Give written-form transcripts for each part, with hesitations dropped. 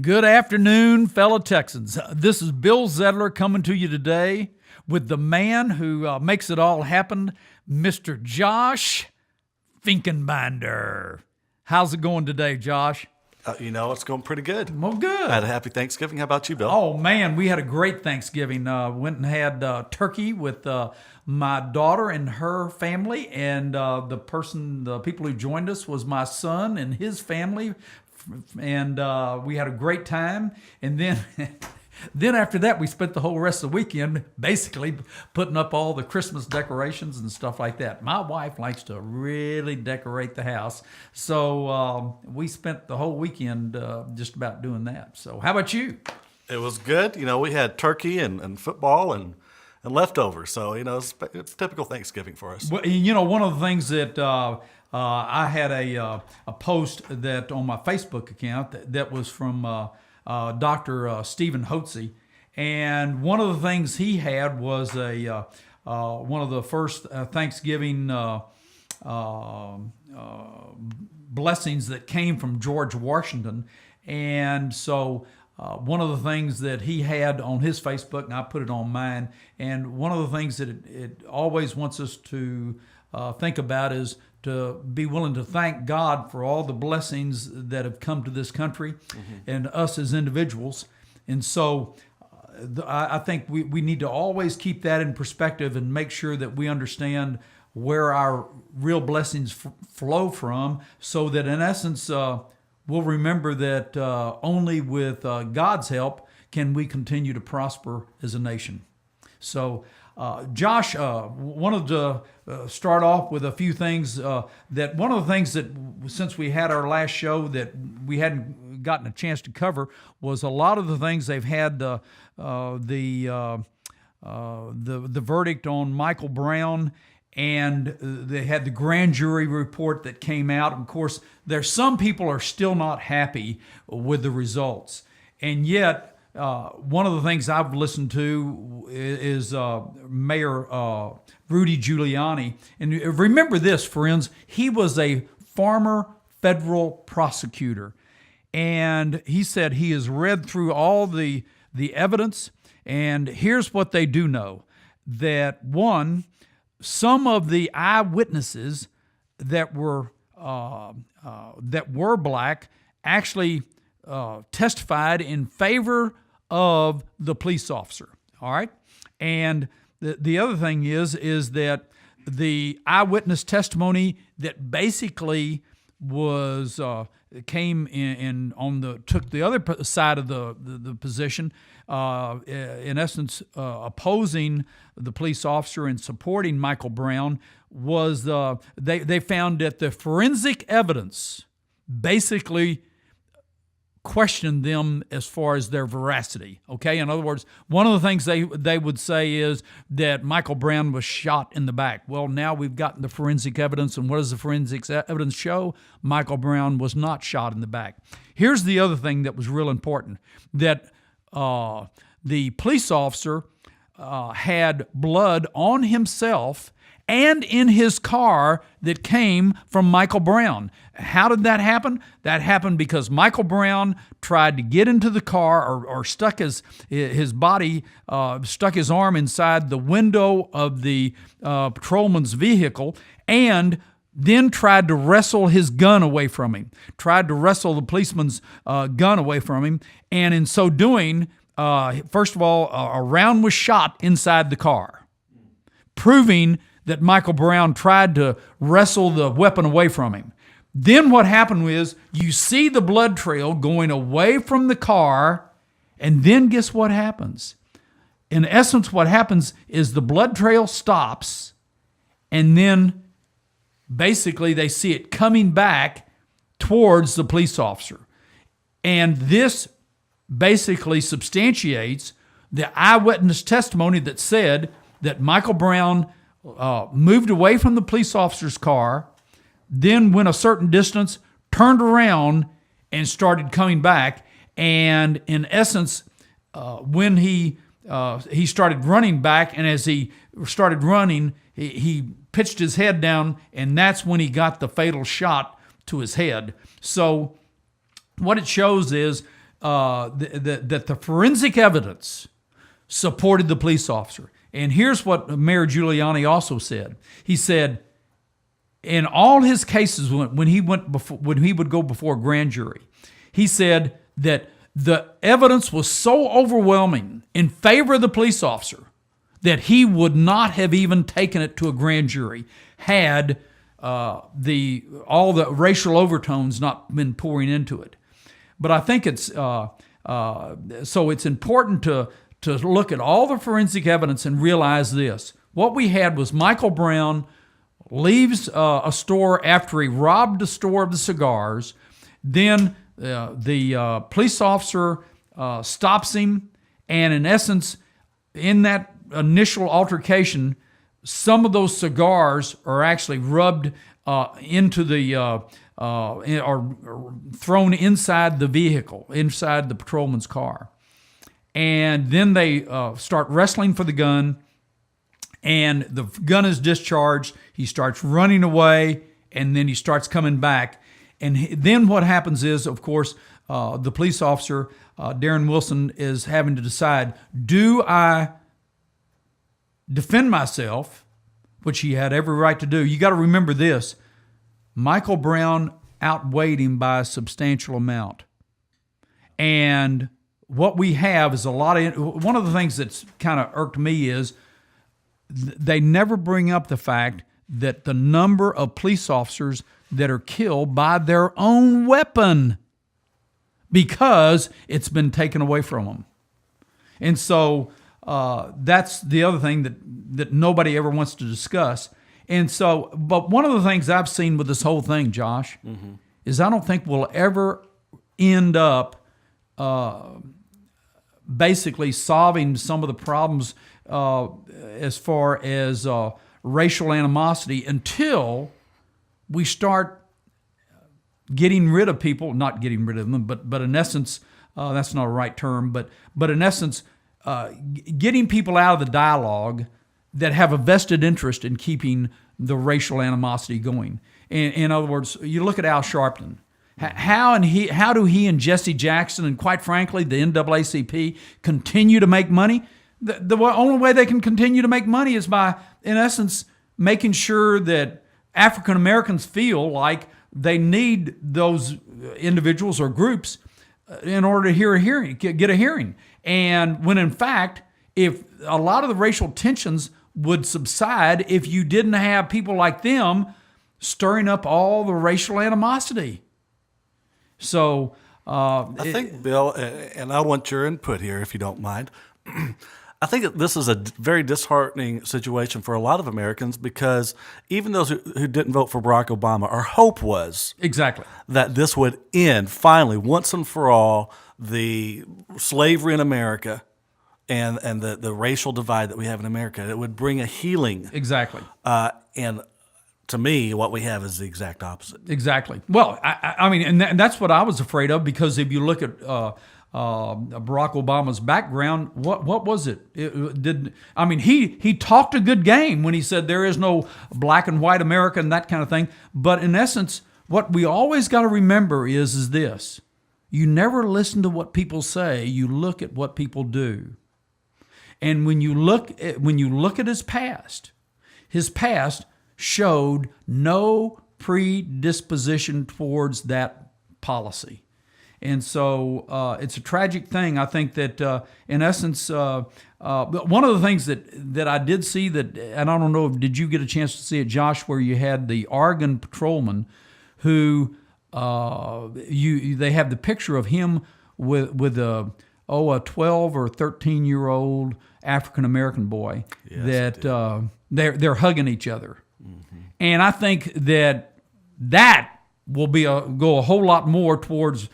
Good afternoon, fellow Texans. This is Bill Zedler coming to you today with the man who makes it all happen, Mr. Josh Finkenbinder. How's it going today, Josh? It's going pretty good. Well, good. I had a happy Thanksgiving. How about you, Bill? Oh, man, we had a great Thanksgiving. Went and had turkey with my daughter and her family, and the people who joined us was my son and his family, and we had a great time. And then then after that, we spent the whole rest of the weekend basically putting up all the Christmas decorations and stuff like that. My wife likes to really decorate the house, so we spent the whole weekend just about doing that. So how about you? It was good. We had turkey and football and leftovers. So, it's typical Thanksgiving for us. Well, one of the things that I had a post that on my Facebook account that was from Dr. Stephen Hotze, and one of the things he had was one of the first Thanksgiving blessings that came from George Washington, and so one of the things that he had on his Facebook, and I put it on mine, and one of the things that it always wants us to think about is to be willing to thank God for all the blessings that have come to this country and us as individuals. And so I think we need to always keep that in perspective and make sure that we understand where our real blessings flow from, so that in essence we'll remember that only with God's help can we continue to prosper as a nation. So Josh, wanted to start off with a few things that one of the things that since we had our last show that we hadn't gotten a chance to cover was a lot of the things they've had the verdict on Michael Brown, and they had the grand jury report that came out. Of course, there's some people are still not happy with the results, and yet one of the things I've listened to is Mayor Rudy Giuliani. And remember this, friends, he was a former federal prosecutor. And he said he has read through all the evidence, and here's what they do know. That one, some of the eyewitnesses that were black actually testified in favor of the police officer. All right. And the other thing is that the eyewitness testimony that basically was came in on took the other side of the position, in essence opposing the police officer and supporting Michael Brown, was they found that the forensic evidence basically questioned them as far as their veracity. Okay, in other words, one of the things they would say is that Michael Brown was shot in the back. Well, now we've gotten the forensic evidence, and what does the forensic evidence show? Michael Brown was not shot in the back. Here's the other thing that was real important, that the police officer had blood on himself and in his car that came from Michael Brown. How did that happen? That happened because Michael Brown tried to get into the car or stuck his body, stuck his arm inside the window of the patrolman's vehicle, and then tried to wrestle his gun away from him, tried to wrestle the policeman's gun away from him. And in so doing, first of all, a round was shot inside the car, proving that Michael Brown tried to wrestle the weapon away from him. Then what happened was you see the blood trail going away from the car, and then guess what happens? In essence, what happens is the blood trail stops, and then basically they see it coming back towards the police officer. And this basically substantiates the eyewitness testimony that said that Michael Brown moved away from the police officer's car, then went a certain distance, turned around, and started coming back. And in essence, when he started running back, and as he started running, he pitched his head down, and that's when he got the fatal shot to his head. So what it shows is that the forensic evidence supported the police officer. And here's what Mayor Giuliani also said. He said, in all his cases when he would go before a grand jury, he said that the evidence was so overwhelming in favor of the police officer that he would not have even taken it to a grand jury had all the racial overtones not been pouring into it. But I think it's so it's important to look at all the forensic evidence and realize this. What we had was Michael Brown leaves a store after he robbed a store of the cigars. Then the police officer stops him, and in essence, in that initial altercation, some of those cigars are actually rubbed into the or thrown inside the vehicle, inside the patrolman's car. And then they start wrestling for the gun, and the gun is discharged. He starts running away, and then he starts coming back. And then what happens is, of course, the police officer, Darren Wilson, is having to decide, do I defend myself, which he had every right to do. You got to remember this. Michael Brown outweighed him by a substantial amount. And what we have is one of the things that's kind of irked me is they never bring up the fact that the number of police officers that are killed by their own weapon because it's been taken away from them. And so that's the other thing that nobody ever wants to discuss. And so, but one of the things I've seen with this whole thing, Josh, is I don't think we'll ever end up basically solving some of the problems as far as racial animosity until we start getting rid of people, not getting rid of them, but in essence, that's not a right term, but in essence, getting people out of the dialogue that have a vested interest in keeping the racial animosity going. In other words, you look at Al Sharpton. How do he and Jesse Jackson and, quite frankly, the NAACP continue to make money? The only way they can continue to make money is by, in essence, making sure that African Americans feel like they need those individuals or groups in order to get a hearing. And when, in fact, if a lot of the racial tensions would subside if you didn't have people like them stirring up all the racial animosity. So I think, Bill, and I want your input here if you don't mind. I think that this is a very disheartening situation for a lot of Americans because even those who didn't vote for Barack Obama, our hope was exactly that this would end finally, once and for all, the slavery in America and the racial divide that we have in America. It would bring a healing. Exactly. And to me, what we have is the exact opposite. Exactly. Well, I mean, and that's what I was afraid of, because if you look at Barack Obama's background, what was it? He talked a good game when he said there is no black and white America and that kind of thing. But in essence, what we always got to remember is this: you never listen to what people say; you look at what people do. And when you look at his past showed no predisposition towards that policy. And so it's a tragic thing. I think that, in essence, one of the things that I did see that, and I don't know, did you get a chance to see it, Josh, where you had the Oregon patrolman who they have the picture of him with a 12 or 13-year-old African American boy that they're hugging each other. Mm-hmm. And I think that will go a whole lot more towards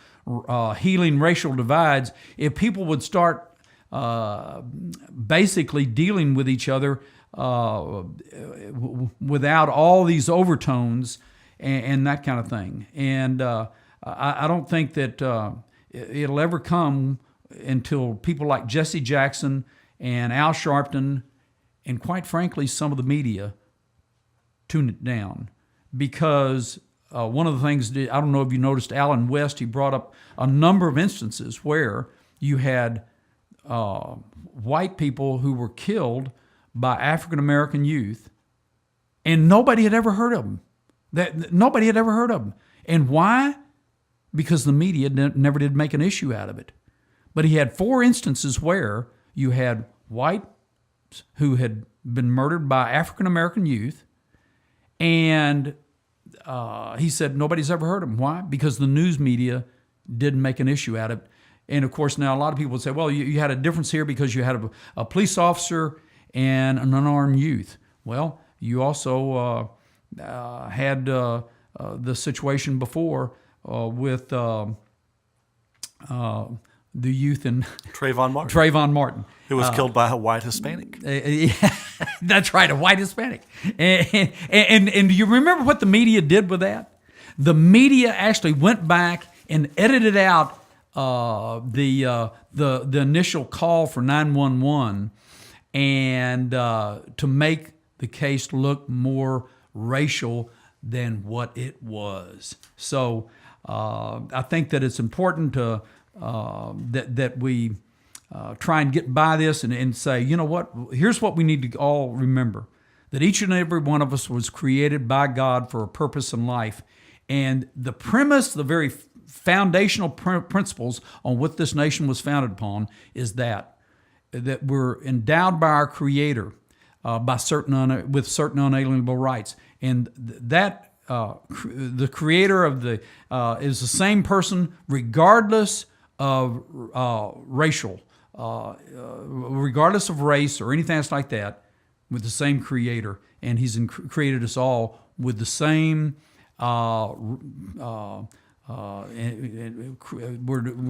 healing racial divides if people would start basically dealing with each other without all these overtones and that kind of thing. And I don't think that it'll ever come until people like Jesse Jackson and Al Sharpton and, quite frankly, some of the media tune it down, because one of the things, I don't know if you noticed, Alan West, he brought up a number of instances where you had white people who were killed by African American youth, and nobody had ever heard of them. Nobody had ever heard of them. And why? Because the media never did make an issue out of it. But he had 4 instances where you had whites who had been murdered by African American youth, and he said nobody's ever heard of them. Why? Because the news media didn't make an issue out of it. And of course, now a lot of people would say, well, you had a difference here because you had a police officer and an unarmed youth. Well, you also had the situation before with the youth in Trayvon Martin. Who was killed by a white Hispanic. That's right, a white Hispanic. And do you remember what the media did with that? The media actually went back and edited out the initial call for 911 and to make the case look more racial than what it was. So I think that it's important to that we try and get by this and say, you know what, here's what we need to all remember, that each and every one of us was created by God for a purpose in life. And the premise, the very foundational principles on what this nation was founded upon is that we're endowed by our Creator with certain unalienable rights. And that the Creator of the is the same person regardless of regardless of race or anything else like that, with the same Creator, and He's created us all with the same. We're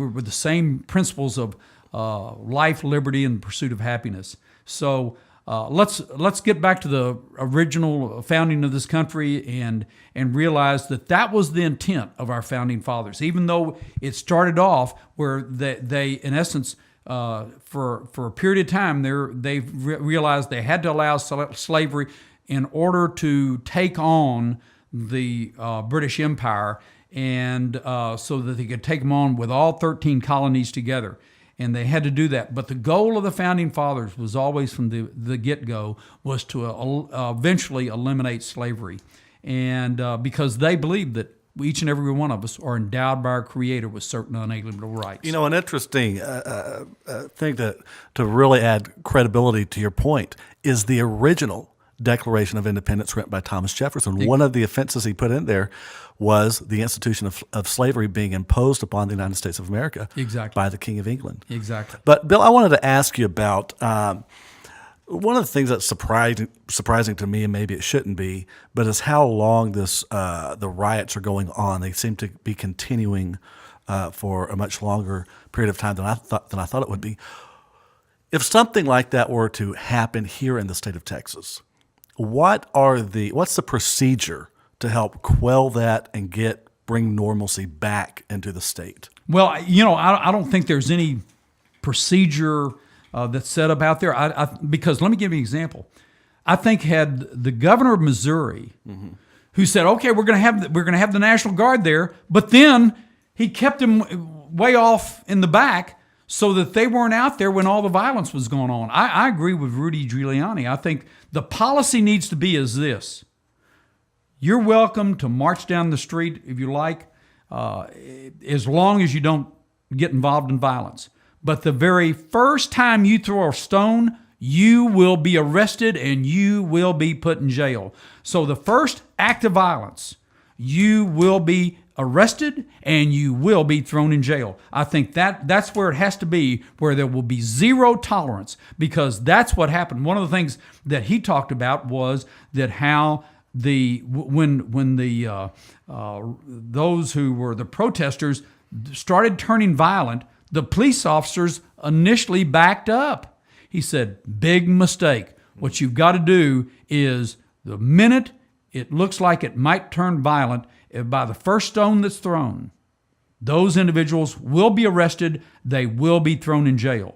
with the same principles of life, liberty, and pursuit of happiness. So let's get back to the original founding of this country and realize that was the intent of our founding fathers. Even though it started off where they in essence, for a period of time, they realized they had to allow slavery in order to take on the British Empire, and so that they could take them on with all 13 colonies together. And they had to do that. But the goal of the Founding Fathers was always from the get-go was to eventually eliminate slavery. And because they believed that each and every one of us are endowed by our Creator with certain unalienable rights. You know, an interesting thing to really add credibility to your point is the original Declaration of Independence written by Thomas Jefferson. One of the offenses he put in there was the institution of slavery being imposed upon the United States of America by the King of England. Exactly. But Bill, I wanted to ask you about one of the things that's surprising to me, and maybe it shouldn't be, but is how long the riots are going on. They seem to be continuing for a much longer period of time than I thought it would be. If something like that were to happen here in the state of Texas, what's the procedure to help quell that and bring normalcy back into the state? Well, you know, I don't think there's any procedure that's set up out there. Because let me give you an example. I think had the governor of Missouri, who said, "Okay, we're going to have the National Guard there," but then he kept them way off in the back so that they weren't out there when all the violence was going on. I agree with Rudy Giuliani. I think the policy needs to be as this: you're welcome to march down the street if you like, as long as you don't get involved in violence. But the very first time you throw a stone, you will be arrested and you will be put in jail. So the first act of violence, you will be arrested and you will be thrown in jail. I think that's where it has to be, where there will be zero tolerance, because that's what happened. One of the things that he talked about was that how when those who were the protesters started turning violent, the police officers initially backed up. He said, big mistake. What you've got to do is the minute it looks like it might turn violent, by the first stone that's thrown, those individuals will be arrested. They will be thrown in jail.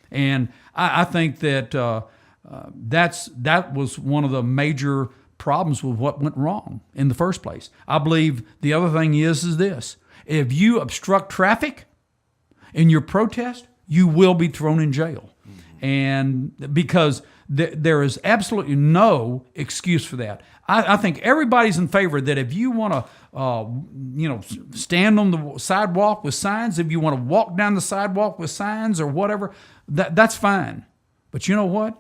And I think that that was one of the major problems with what went wrong in the first place. I believe the other thing is this. If you obstruct traffic in your protest, you will be thrown in jail. And because there is absolutely no excuse for that. I think everybody's in favor that if you want to, stand on the sidewalk with signs, if you want to walk down the sidewalk with signs or whatever, that's fine. But you know what?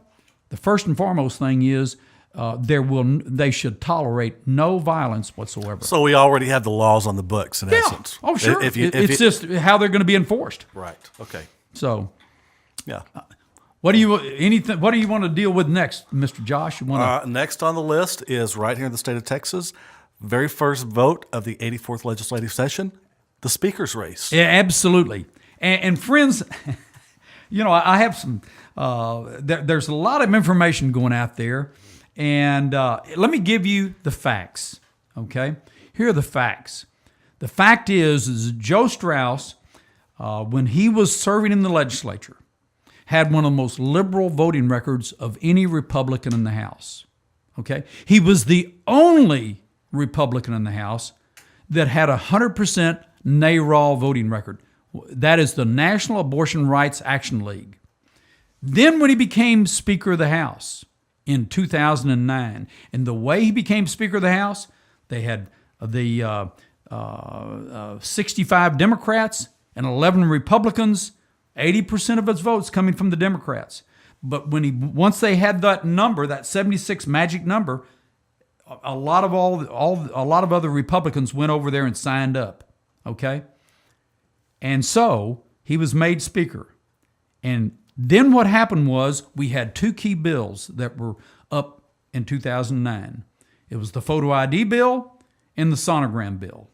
The first and foremost thing is they should tolerate no violence whatsoever. So we already have the laws on the books, in essence. Oh, sure. It's just how they're going to be enforced. Right. Okay. So, yeah. What do you want to deal with next, Mr. Josh? Next on the list is right here in the state of Texas, very first vote of the 84th legislative session, the speaker's race. Yeah, absolutely. And friends, I have some. There's a lot of information going out there, and let me give you the facts. Okay, here are the facts. The fact is Joe Straus, when he was serving in the legislature, had one of the most liberal voting records of any Republican in the House. Okay? He was the only Republican in the House that had a 100% NARAL voting record. That is the National Abortion Rights Action League. Then when he became Speaker of the House in 2009, and the way he became Speaker of the House, they had the 65 Democrats and 11 Republicans, 80% of his votes coming from the Democrats. But once they had that number, that 76 magic number, a lot of other Republicans went over there and signed up. Okay? And so he was made Speaker. And then what happened was we had two key bills that were up in 2009. It was the photo ID bill and the sonogram bill.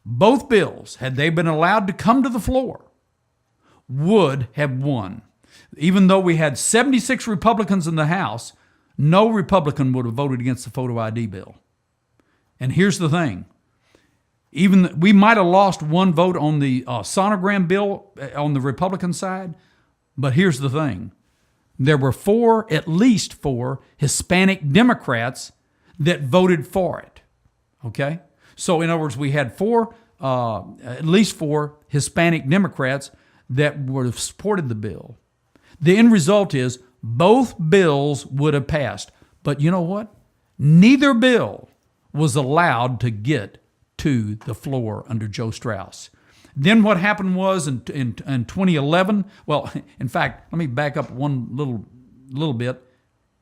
Both bills, had they been allowed to come to the floor, would have won. Even though we had 76 Republicans in the House, no Republican would have voted against the photo ID bill. And here's the thing. We might have lost one vote on the sonogram bill on the Republican side, but here's the thing. There were at least four Hispanic Democrats that voted for it. Okay? So in other words, we had at least four Hispanic Democrats that would have supported the bill. The end result is both bills would have passed. But you know what? Neither bill was allowed to get to the floor under Joe Straus. Then what happened was in 2011, well, in fact, let me back up one little bit.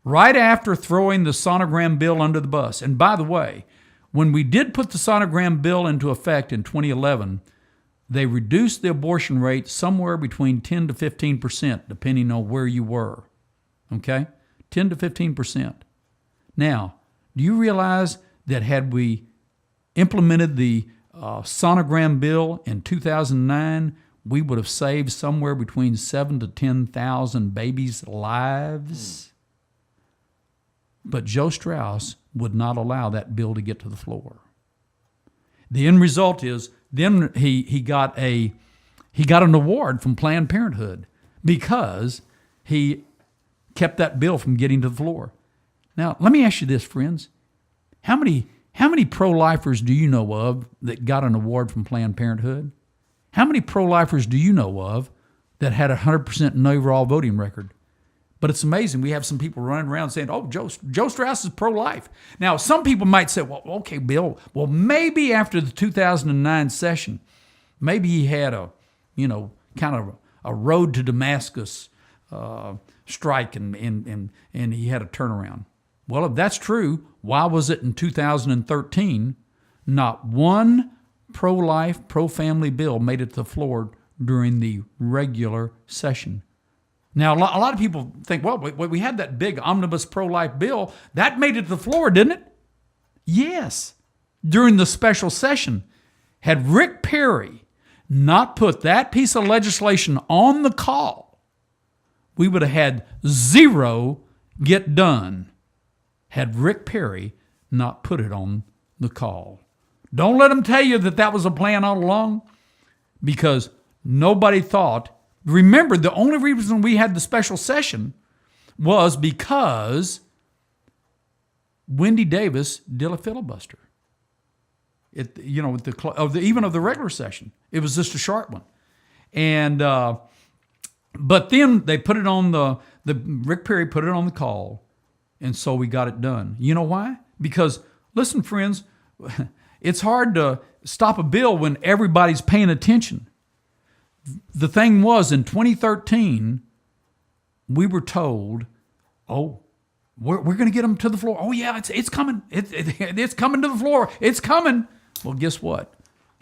Right after throwing the sonogram bill under the bus, and by the way, when we did put the sonogram bill into effect in 2011, they reduced the abortion rate somewhere between 10 to 15%, depending on where you were. Okay? 10 to 15%. Now, do you realize that had we implemented the sonogram bill in 2009, we would have saved somewhere between 7,000 to 10,000 babies' lives? But Joe Straus would not allow that bill to get to the floor. The end result is then he got an award from Planned Parenthood because he kept that bill from getting to the floor. Now, let me ask you this, friends. How many pro-lifers do you know of that got an award from Planned Parenthood? How many pro-lifers do you know of that had a 100% NARAL voting record? But it's amazing. We have some people running around saying, oh, Joe Straus is pro-life. Now, some people might say, well, okay, Bill, well, maybe after the 2009 session, maybe he had a road to Damascus strike and he had a turnaround. Well, if that's true, why was it in 2013 not one pro-life, pro-family bill made it to the floor during the regular session? Now, a lot of people think, well, we had that big omnibus pro-life bill. That made it to the floor, didn't it? Yes. During the special session, had Rick Perry not put that piece of legislation on the call, we would have had zero get done had Rick Perry not put it on the call. Don't let them tell you that was a plan all along, because nobody thought. Remember, the only reason we had the special session was because Wendy Davis did a filibuster. Even of the regular session, it was just a short one, and but then they put it on the Rick Perry put it on the call, and so we got it done. You know why? Because listen, friends, it's hard to stop a bill when everybody's paying attention. The thing was, in 2013, we were told, "Oh, we're going to get them to the floor. Oh yeah, it's coming. It's coming to the floor. It's coming." Well, guess what?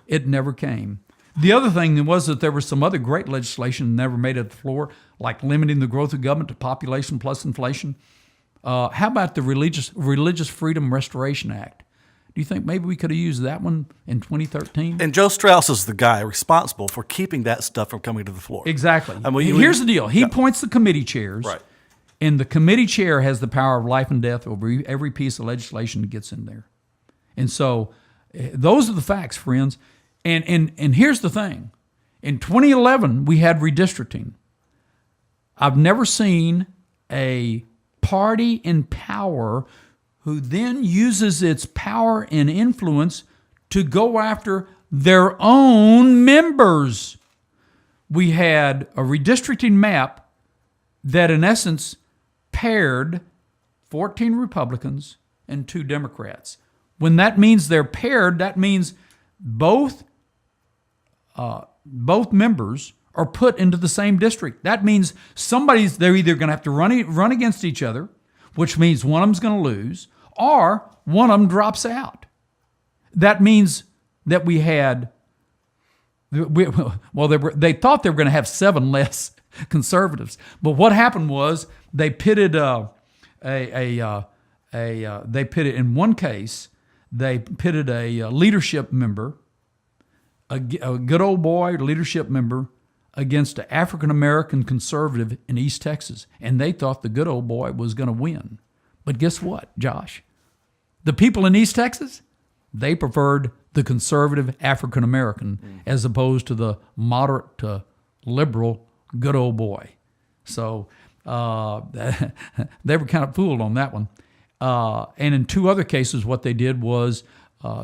It never came. The other thing was that there was some other great legislation that never made it to the floor, like limiting the growth of government to population plus inflation. How about the Religious Freedom Restoration Act? Do you think maybe we could have used that one in 2013? And Joe Straus is the guy responsible for keeping that stuff from coming to the floor. Exactly. Here's the deal. He appoints the committee chairs, right, and the committee chair has the power of life and death over every piece of legislation that gets in there. And so those are the facts, friends. And here's the thing. In 2011, we had redistricting. I've never seen a party in power who then uses its power and influence to go after their own members. We had a redistricting map that, in essence, paired 14 Republicans and 2 Democrats. When that means they're paired, that means both members are put into the same district. That means they're either going to have to run against each other, which means one of them's going to lose, or one of them drops out. That means that they thought they were going to have 7 less conservatives, but what happened was they pitted in one case they pitted a leadership member, a good old boy leadership member, against an African-American conservative in East Texas. And they thought the good old boy was going to win. But guess what, Josh? The people in East Texas, they preferred the conservative African-American as opposed to the moderate to liberal good old boy. So they were kind of fooled on that one. And in 2 other cases, what they did was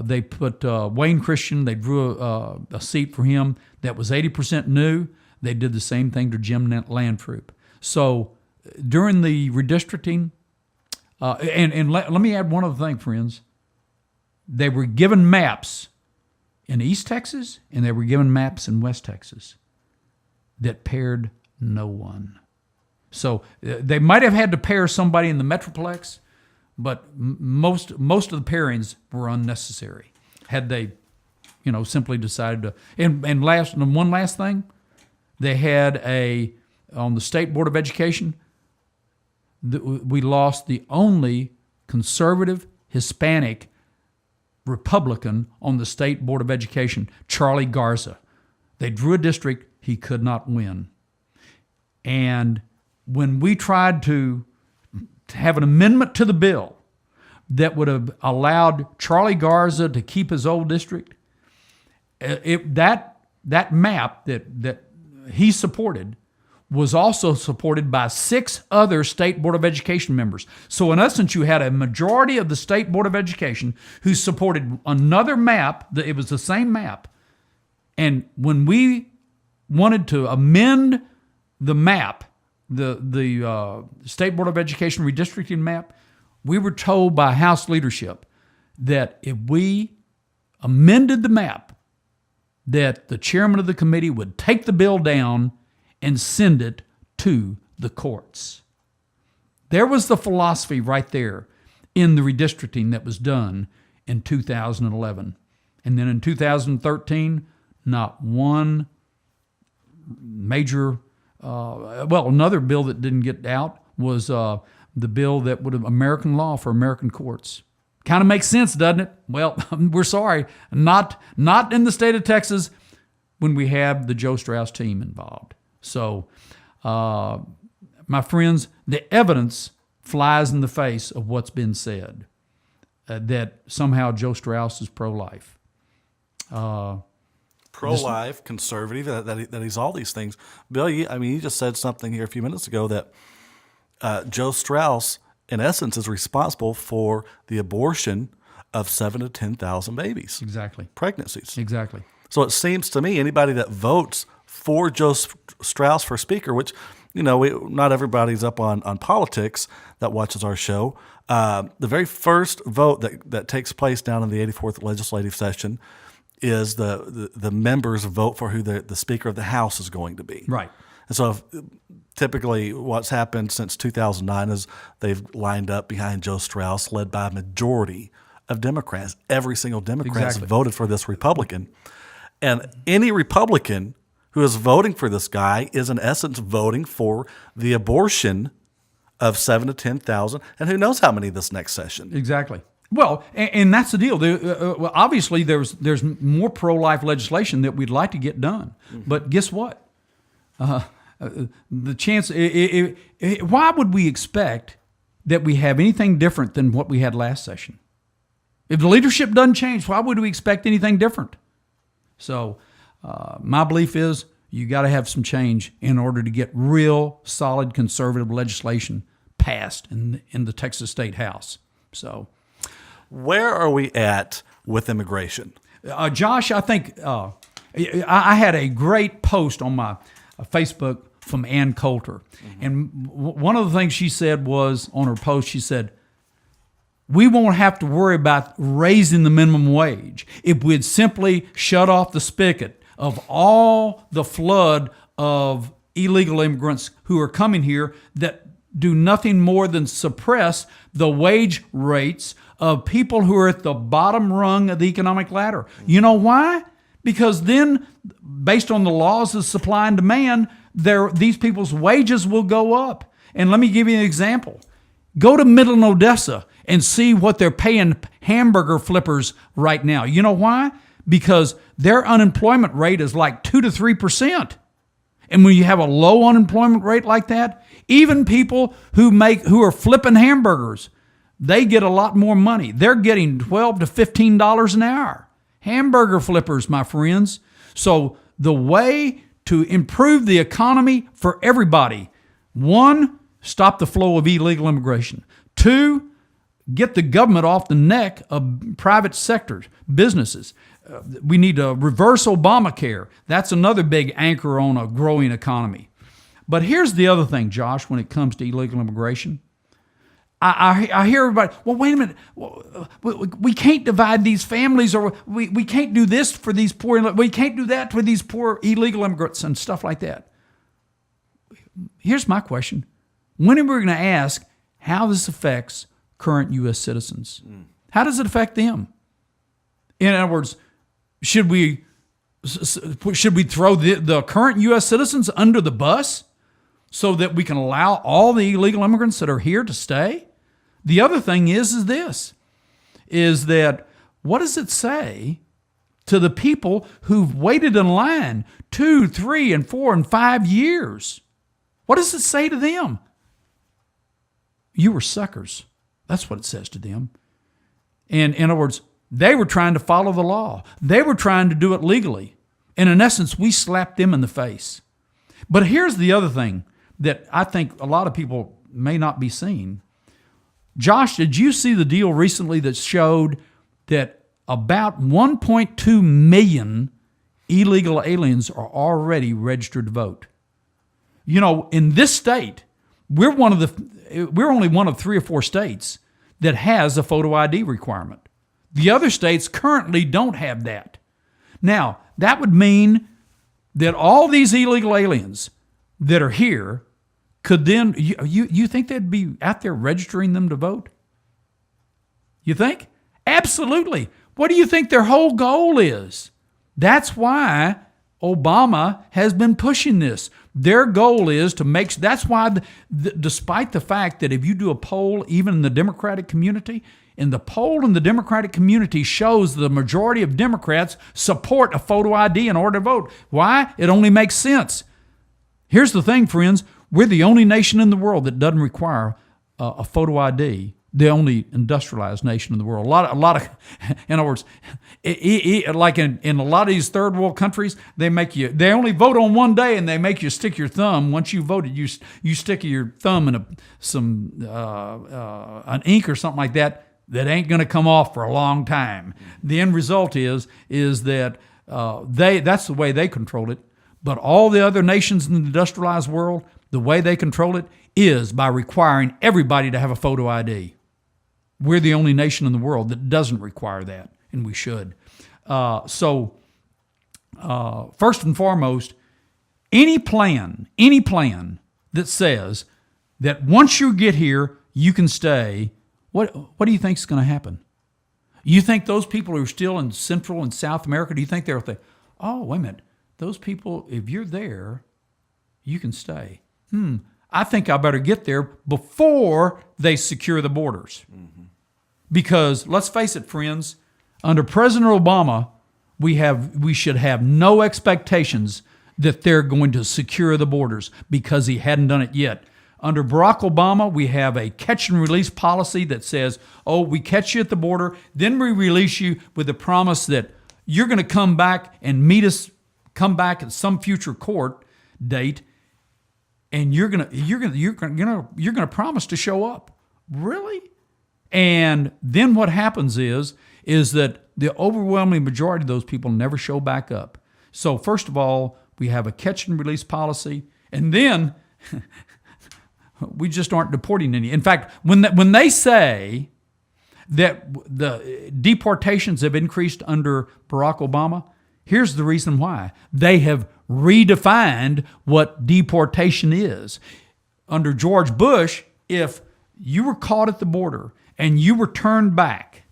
they put Wayne Christian, they drew a seat for him that was 80% new. They did the same thing to Jim Landtroop. So during the redistricting, and let me add one other thing, friends. They were given maps in East Texas and they were given maps in West Texas that paired no one. So they might have had to pair somebody in the Metroplex, but most of the pairings were unnecessary. Had they, simply decided to. And one last thing, they had on the State Board of Education, we lost the only conservative Hispanic Republican on the State Board of Education, Charlie Garza. They drew a district, he could not win. And when we tried to have an amendment to the bill that would have allowed Charlie Garza to keep his old district, that map that he supported was also supported by 6 other State Board of Education members. So in essence, you had a majority of the State Board of Education who supported another map, it was the same map. And when we wanted to amend the map, the State Board of Education redistricting map, we were told by House leadership that if we amended the map, that the chairman of the committee would take the bill down and send it to the courts. There was the philosophy right there in the redistricting that was done in 2011. And then in 2013, not one major, another bill that didn't get out was the bill that would have American law for American courts. Kind of makes sense, doesn't it? Well, we're sorry, not in the state of Texas when we have the Joe Straus team involved. So, my friends, the evidence flies in the face of what's been said, that somehow Joe Straus is pro-life. Pro-life, conservative, that he's all these things. Bill, you just said something here a few minutes ago that Joe Straus in essence, is responsible for the abortion of 7,000 to 10,000 babies. Exactly. Pregnancies. Exactly. So it seems to me anybody that votes for Joe Straus for Speaker, which, not everybody's up on politics that watches our show. The very first vote that takes place down in the 84th legislative session is the members vote for who the Speaker of the House is going to be. Right. And so typically what's happened since 2009 is they've lined up behind Joe Straus, led by a majority of Democrats. Every single Democrat voted for this Republican. And any Republican who is voting for this guy is in essence voting for the abortion of 7,000 to 10,000, and who knows how many this next session. Exactly. Well, and that's the deal. Obviously, there's more pro-life legislation that we'd like to get done. But guess what? The chance. Why would we expect that we have anything different than what we had last session? If the leadership doesn't change, why would we expect anything different? So my belief is you got to have some change in order to get real, solid, conservative legislation passed in the Texas State House. So, where are we at with immigration? Josh, I think I had a great post on my Facebook from Ann Coulter. And one of the things she said was, on her post, she said, we won't have to worry about raising the minimum wage if we'd simply shut off the spigot of all the flood of illegal immigrants who are coming here that do nothing more than suppress the wage rates of people who are at the bottom rung of the economic ladder. You know why? Because then, based on the laws of supply and demand, these people's wages will go up. And let me give you an example. Go to Midland, Odessa, and see what they're paying hamburger flippers right now. You know why? Because their unemployment rate is like 2 to 3%. And when you have a low unemployment rate like that, even people who are flipping hamburgers, they get a lot more money. They're getting $12 to $15 an hour. Hamburger flippers, my friends. So the way to improve the economy for everybody, 1, stop the flow of illegal immigration. 2, get the government off the neck of private sectors, businesses. We need to reverse Obamacare. That's another big anchor on a growing economy. But here's the other thing, Josh, when it comes to illegal immigration. I hear everybody, well, wait a minute. We can't divide these families, or we can't do this for these poor, we can't do that for these poor illegal immigrants and stuff like that. Here's my question. When are we going to ask how this affects current U.S. citizens? How does it affect them? In other words, should we throw the current U.S. citizens under the bus so that we can allow all the illegal immigrants that are here to stay? The other thing is that what does it say to the people who've waited in line 2, 3, and 4, and 5 years? What does it say to them? You were suckers. That's what it says to them. And in other words, they were trying to follow the law. They were trying to do it legally. And in essence, we slapped them in the face. But here's the other thing that I think a lot of people may not be seeing. Josh, did you see the deal recently that showed that about 1.2 million illegal aliens are already registered to vote? You know, in this state, we're only one of 3 or 4 states that has a photo ID requirement. The other states currently don't have that. Now, that would mean that all these illegal aliens that are here could then, you think they'd be out there registering them to vote? You think? Absolutely. What do you think their whole goal is? That's why Obama has been pushing this. Their goal is to make, that's why, despite the fact that if you do a poll, even in the Democratic community, and the poll in the Democratic community shows the majority of Democrats support a photo ID in order to vote. Why? It only makes sense. Here's the thing, friends. We're the only nation in the world that doesn't require a photo ID the only industrialized nation in the world. A lot of, in other words, like in a lot of these third world countries, they only vote on one day and they make you stick your thumb. Once you voted, you stick your thumb in an ink or something like that ain't going to come off for a long time. The end result is that that's the way they control it. But all the other nations in the industrialized world, the way they control it is by requiring everybody to have a photo ID. We're the only nation in the world that doesn't require that, and we should. So first and foremost, any plan that says that once you get here, you can stay, what do you think is going to happen? You think those people who are still in Central and South America, do you think they'll think, oh, wait a minute, those people, if you're there, you can stay. I think I better get there before they secure the borders. Because let's face it, friends, under President Obama, we should have no expectations that they're going to secure the borders because he hadn't done it yet. Under Barack Obama, we have a catch and release policy that says, oh, we catch you at the border, then we release you with the promise that you're going to come back and come back at some future court date, and you're gonna promise to show up. Really? And then what happens is that the overwhelming majority of those people never show back up. So first of all, we have a catch and release policy, and then we just aren't deporting any. In fact, when they say that the deportations have increased under Barack Obama, here's the reason why. They have redefined what deportation is. Under George Bush, if you were caught at the border and you were turned back,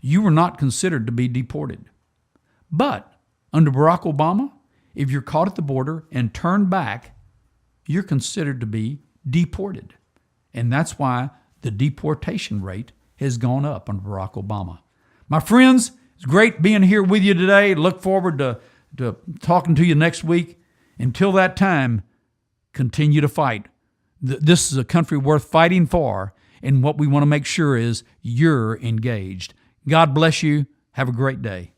you were not considered to be deported. But under Barack Obama, if you're caught at the border and turned back, you're considered to be deported. And that's why the deportation rate has gone up under Barack Obama. My friends, it's great being here with you today. Look forward to talking to you next week. Until that time, continue to fight. This is a country worth fighting for, and what we want to make sure is you're engaged. God bless you. Have a great day.